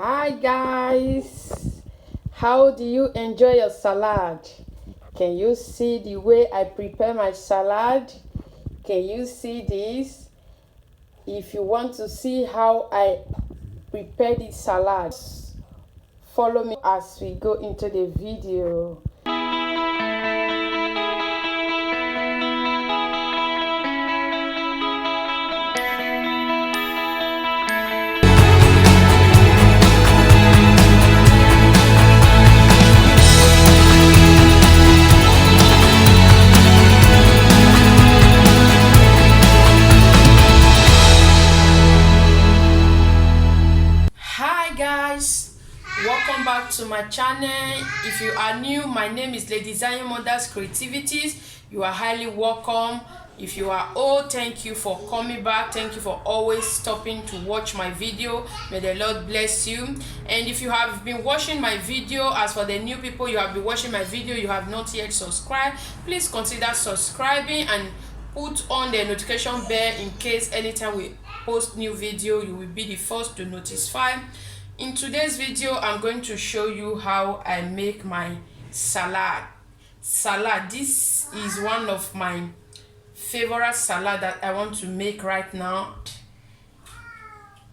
Hi guys, how do you enjoy your salad? Can you see the way I prepare my salad? Can you see this? If you want to see how I prepare the salad, follow me as we go into the video. Welcome back to my channel. If you are new, my name is Ladyzion Mother's Creativities. You are highly welcome. If you are old, thank you for coming back. Thank you for always stopping to watch my video. May the Lord bless you. And if you have been watching my video, as for the new people, you have been watching my video, you have not yet subscribed, please consider subscribing and put on the notification bell in case anytime we post new video, you will be the first to notify. In today's video, I'm going to show you how I make my salad. This is one of my favorite salad that I want to make right now.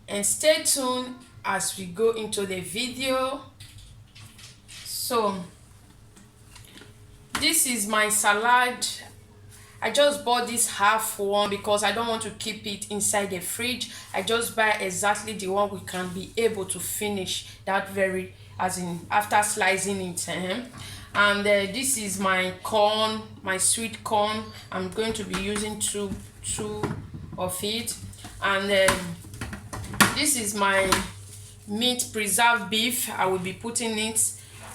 And stay tuned as we go into the video. So, this is my salad. I just bought this half one because I don't want to keep it inside the fridge. I just buy exactly the one we can be able to finish that very, as in after slicing it. And this is my corn, my sweet corn. I'm going to be using two of it. And this is my meat, preserved beef. I will be putting it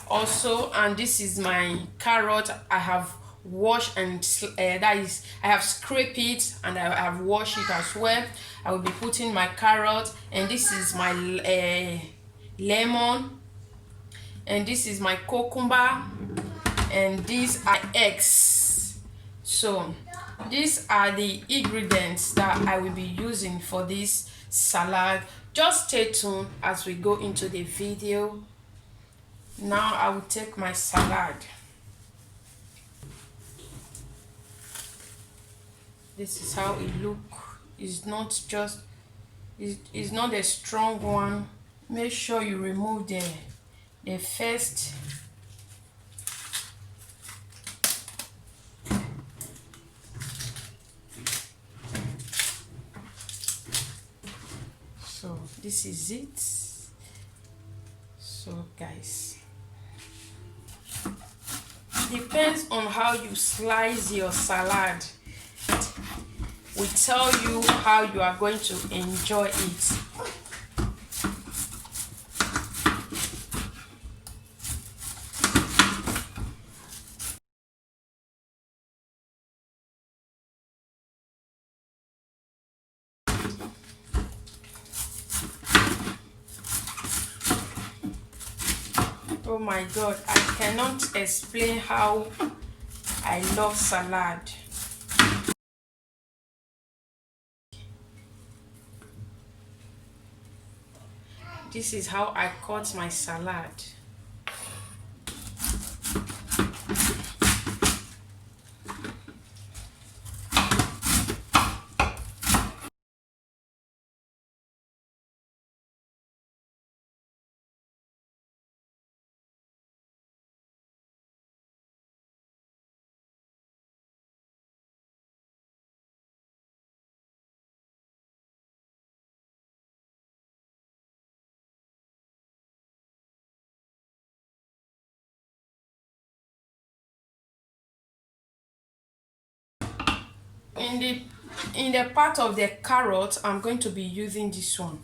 also. And this is my carrot. I have wash and that is, I have scraped it and I have washed it as well. I will be putting my carrot, and this is my lemon, and this is my cucumber, and these are eggs. So these are the ingredients that I will be using for this salad. Just stay tuned as we go into the video. Now I will take my salad. This is how it look. It's not just, it's not a strong one. Make sure you remove the first so this is it. So guys, depends on how you slice your salad, will tell you how you are going to enjoy it. Oh my God, I cannot explain how I love salad. This is how I cut my salad. In the part of the carrot, I'm going to be using this one.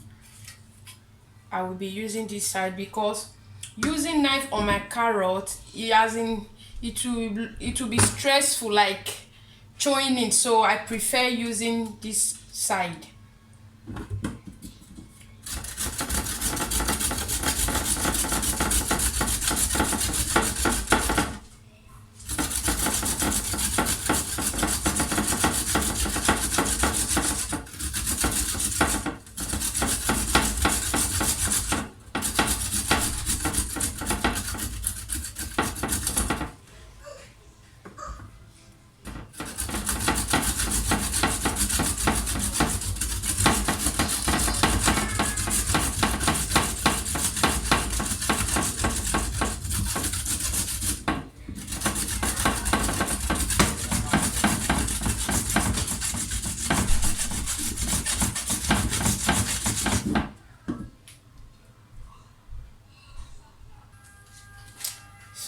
I will be using this side because using knife on my carrot, it will be stressful, like chewing it. So I prefer using this side.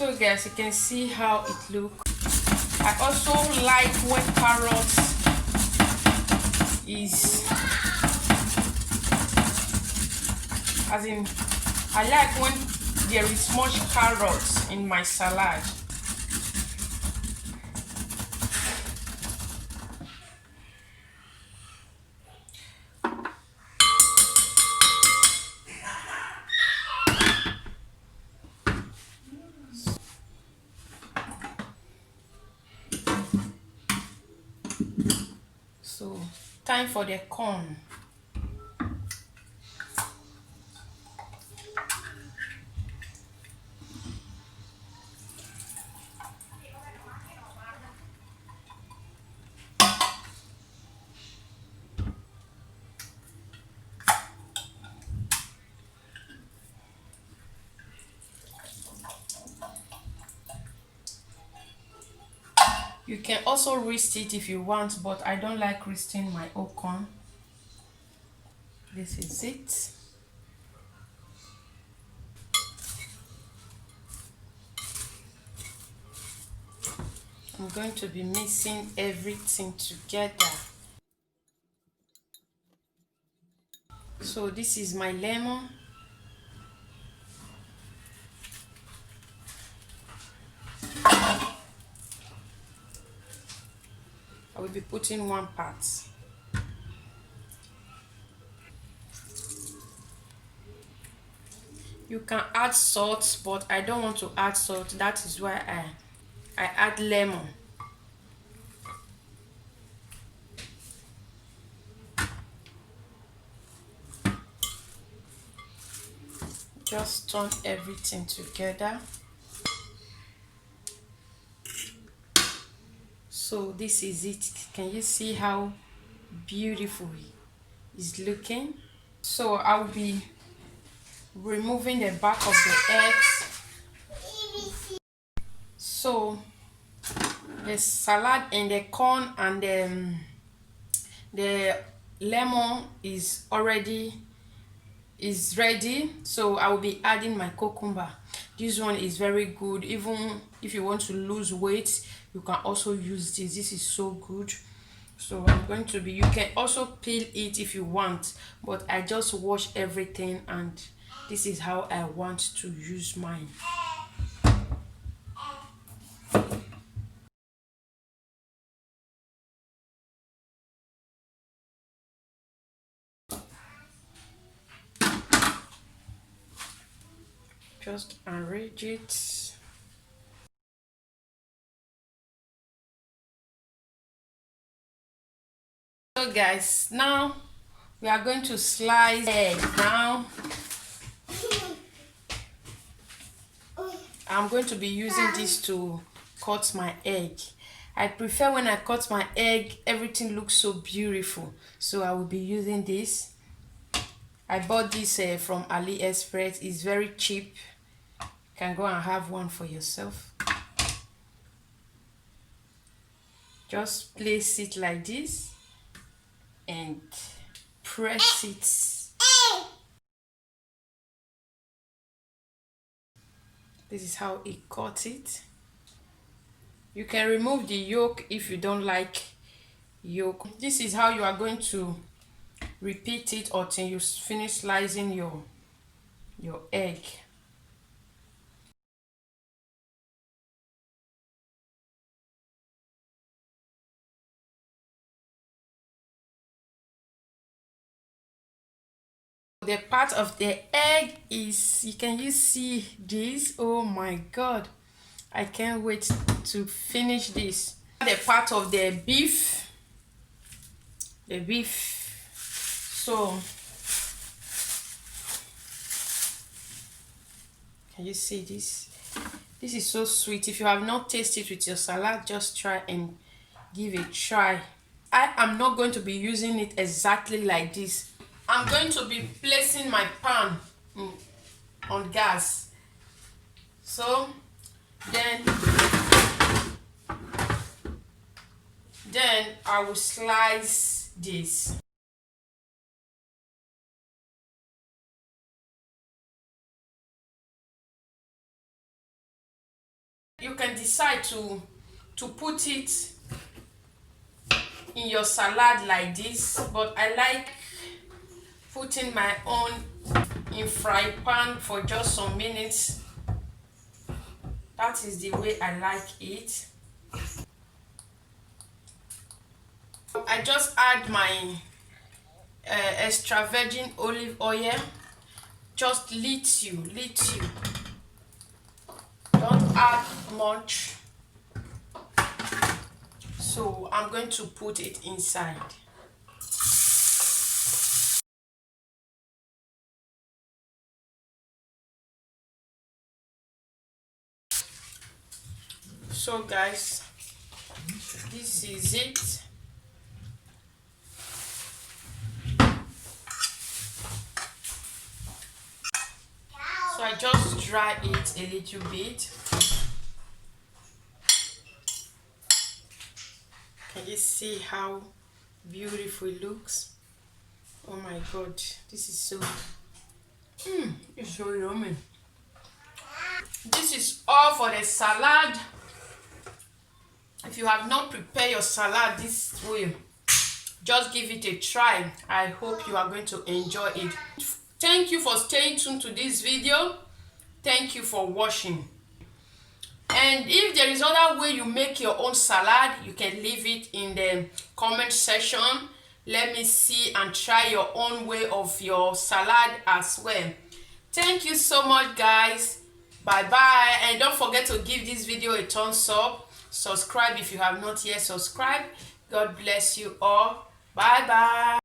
So guys, you can see how it looks. I also like when carrots is, as in, I like when there is much carrots in my salad. So, time for the corn. You can also roast it if you want, but I don't like roasting my own corn. This is it. I'm going to be mixing everything together. So this is my lemon. I will be putting 1 part. You can add salt, but I don't want to add salt. That is why I add lemon. Just turn everything together. So this is it. Can you see how beautiful it's looking? So I'll be removing the back of the eggs. So the salad and the corn and the lemon is ready. So I will be adding my cucumber. This one is very good. Even if you want to lose weight, you can also use this. This is so good. So I'm going to be, you can also peel it if you want, but I just wash everything, and this is how I want to use mine. Just arrange it. So guys, now we are going to slice egg. Now I'm going to be using this to cut my egg. I prefer when I cut my egg, everything looks so beautiful. So I will be using this. I bought this from AliExpress. It's very cheap. You can go and have one for yourself. Just place it like this and press it. This is how it cut it. You can remove the yolk if you don't like yolk. This is how you are going to repeat it until you finish slicing your egg. The part of the egg is, can you see this? Oh my god, I can't wait to finish this. The part of the beef, so can you see this? This is so sweet. If you have not tasted it with your salad, just try and give it a try. I am not going to be using it exactly like this. I'm going to be placing my pan on gas. So then I will slice this. You can decide to put it in your salad like this, but I like putting my own in fry pan for just some minutes. That is the way I like it. I just add my extra virgin olive oil, just little. Don't add much. So I'm going to put it inside. So guys, this is it. So I just dry it a little bit. Can you see how beautiful it looks? Oh my god, this is so it's so yummy. This is all for the salad. If you have not prepared your salad this way, just give it a try. I hope you are going to enjoy it. Thank you for staying tuned to this video. Thank you for watching. And if there is other way you make your own salad, you can leave it in the comment section. Let me see and try your own way of your salad as well. Thank you so much, guys. Bye bye. And don't forget to give this video a thumbs up. Subscribe if you have not yet subscribed. God bless you all. Bye bye.